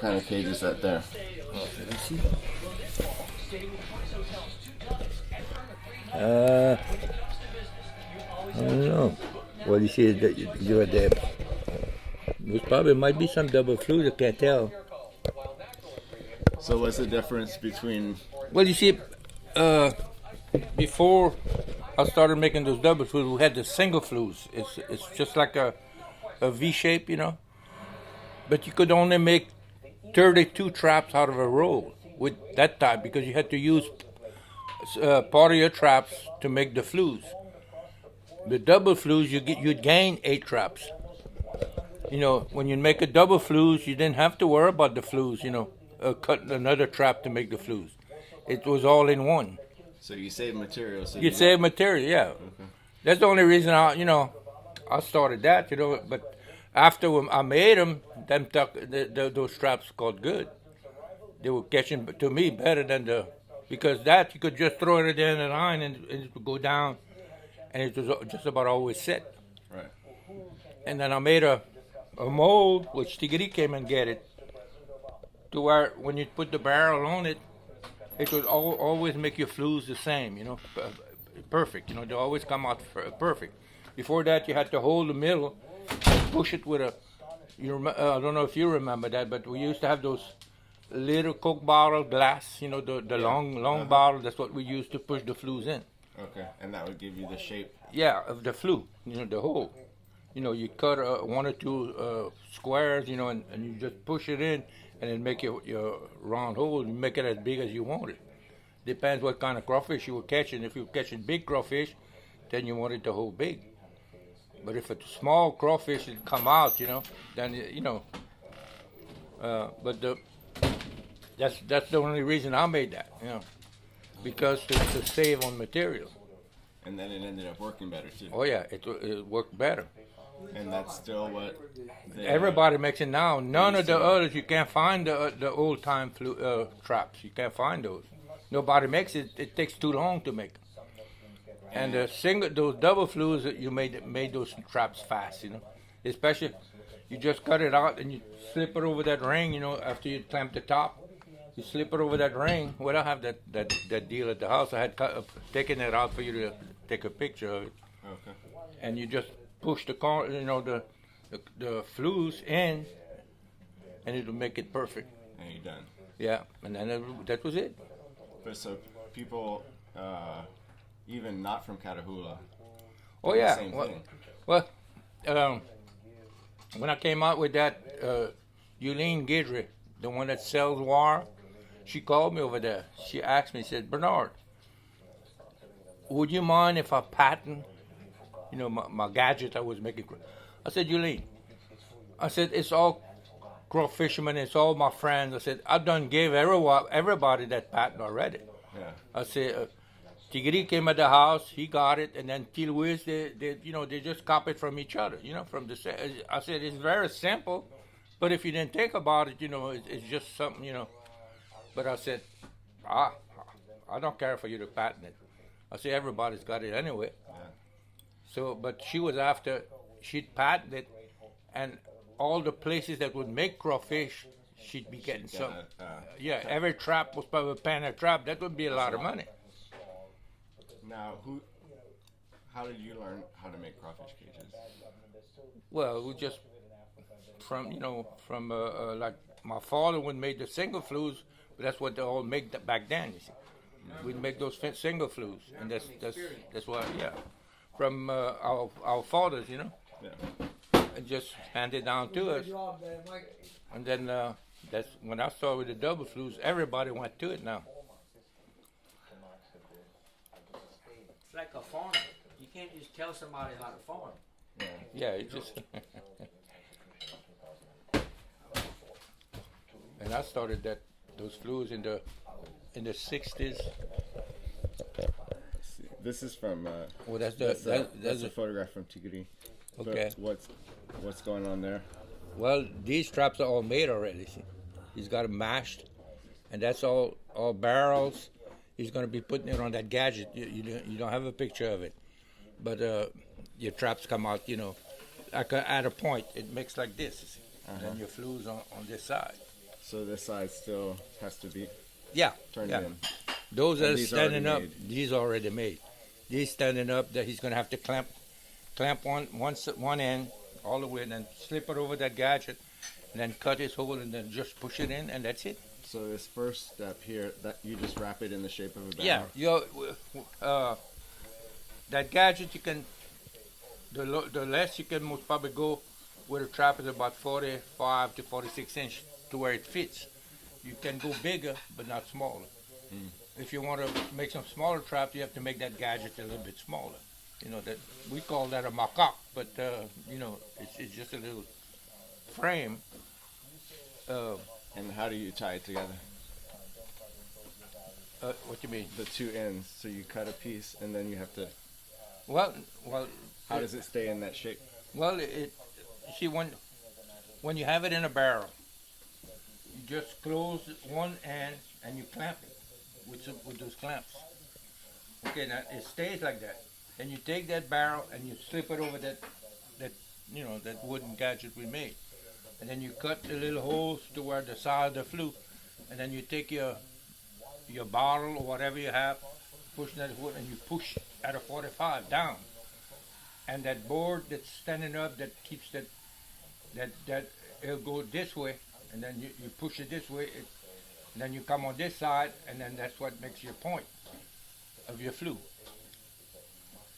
kind of cage is that there? Let me see. I don't know. Well, you see, you're there. There probably might be some double flue. I can't tell. So what's the difference between? Well, you see, before I started making those double flues, we had the single flues. It's just like a V shape, you know. But you could only make 32 traps out of a roll with that type because you had to use part of your traps to make the flues. The double flues, you'd gain 8 traps. You know, when you make a double flues, you didn't have to worry about the flues, you know, cut another trap to make the flues. It was all in one. So you save material. So you save material, yeah. Okay. That's the only reason I started that, you know. But after I made them, those traps got good. They were catching to me better than because that you could just throw it in the line and it would go down, and it was just about always set. Right. And then I made a mold, which Tigri came and get it, to where when you put the barrel on it, it would always make your flues the same, you know, perfect. You know, they always come out perfect. Before that, you had to hold the middle, and push it with I don't know if you remember that, but we used to have those little Coke bottle glass, you know, the long bottle. That's what we used to push the flues in. Okay, and that would give you the shape. Yeah, of the flue, you know, the hole. You know, you cut 1 or 2 squares, you know, and you just push it in, and then make your round hole. You make it as big as you want it. Depends what kind of crawfish you were catching. If you were catching big crawfish, then you want it to hold big. But if it's small crawfish that come out, you know, then you know. But that's the only reason I made that, you know, because to save on material. And then it ended up working better too. Oh yeah, it worked better. And that's still what everybody makes it now. None of the others, you can't find the old time traps. You can't find those. Nobody makes it. It takes too long to make them. And those double flues, you made those traps fast. You know, especially you just cut it out and you slip it over that ring. You know, after you clamp the top, you slip it over that ring. Well, I have that deal at the house. I had taken it out for you to take a picture of it. Okay. And you just push the flues in, and it'll make it perfect. And you're done. Yeah, and then that was it. But so people, even not from Catahoula. Oh yeah. Same thing. Well, when I came out with that, Eugene Guidry, the one that sells wire, she called me over there. She asked me, said, Bernard, would you mind if I patent, you know, my gadget I was making? I said, Eugene, I said, it's all crawfishermen, it's all my friends. I said, I done gave everybody that patent already. Yeah. I said, Tigri came at the house, he got it, and then Tilwiz, they just copied from each other, you know, from the. I said, it's very simple, but if you didn't think about it, you know, it's just something, you know. But I said, I don't care for you to patent it. I said, everybody's got it anyway. Yeah. So, but she was after, she'd patent it, and all the places that would make crawfish, she'd be getting some. Every trap was probably paying a trap. That would be a lot of money. Now, how did you learn how to make crawfish cages? Well, we just from like my father would make the single flues, but that's what they all make back then. You see, we'd make those single flues, and that's why from our fathers, you know. Yeah. And just handed down to us. And then that's when I started with the double flues. Everybody went to it now. It's like a farm. You can't just tell somebody how to farm. Yeah, it just. And I started those flues in the 60s. This is from. Well, that's a photograph from Tigri. Okay. What's going on there? Well, these traps are all made already. See? He's got them mashed, and that's all barrels. He's going to be putting it on that gadget. You don't have a picture of it, but your traps come out, like at a point. It makes like this, and then your flues on this side. So this side still has to be Yeah, turned yeah. in. Those that And are these standing up, already made. these already made. These standing up, that he's gonna have to clamp one end all the way, and then slip it over that gadget, and then cut his hole, and then just push it in, and that's it. So this first step here, that you just wrap it in the shape of a barrel. Yeah, that gadget you can, the less you can most probably go with a trap is about 45 to 46 inch to where it fits. You can go bigger, but not smaller. If you want to make some smaller traps, you have to make that gadget a little bit smaller. You know, that we call that a macaque, but you know, it's just a little frame. And how do you tie it together? What you mean? The two ends. So you cut a piece and then you have to. Well. How does it stay in that shape? Well, see, when you have it in a barrel, you just close one end and you clamp it with those clamps. Okay, now it stays like that. And you take that barrel and you slip it over that wooden gadget we made. And then you cut the little holes to where the side of the flue, and then you take your bottle or whatever you have, push that wood, and you push at a 45 down. And that board that's standing up that keeps that it'll go this way, and then you push it this way, and then you come on this side, and then that's what makes your point of your flue.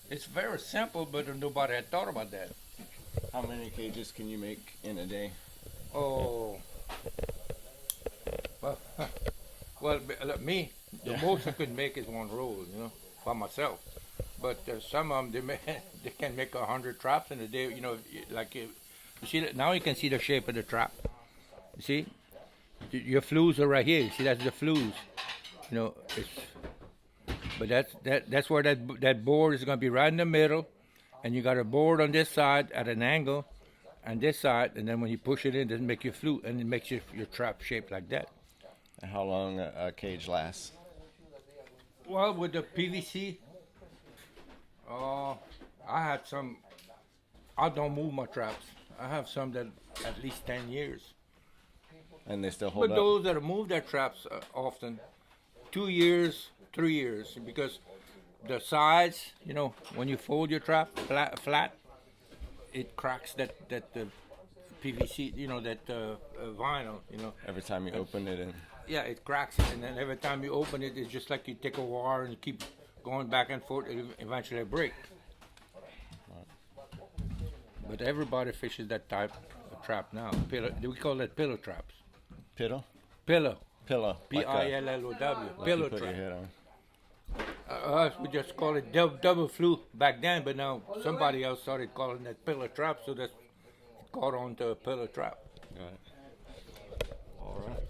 It's very simple, but nobody had thought about that. How many cages can you make in a day? Oh, well, me, the most I could make is one roll, you know, by myself. But some of them, they can make 100 traps in a day, you know, like you see that now you can see the shape of the trap. You see, your flues are right here. You see, that's the flues. You know, but that's where that board is going to be right in the middle, and you got a board on this side at an angle, and this side, and then when you push it in, it make your flute, and it makes your trap shaped like that. And how long a cage lasts? Well, with the PVC, I had some. I don't move my traps. I have some that at least 10 years. And they still hold But up? those that move their traps often, 2 years, 3 years, because the sides, you know, when you fold your trap flat, it cracks that PVC, you know, that vinyl, you know. Every time you open it, and Yeah, it cracks it, and then every time you open it, it's just like you take a wire and you keep going back and forth, it eventually break. But everybody fishes that type of trap now. We call that pillow traps. pillow? Pillow. Pillow. Pillow. Pillow Put your trap. head on. Us, we just call it double flue back then, but now somebody else started calling that pillow trap, so that's caught on to a pillow trap. Got it. All right.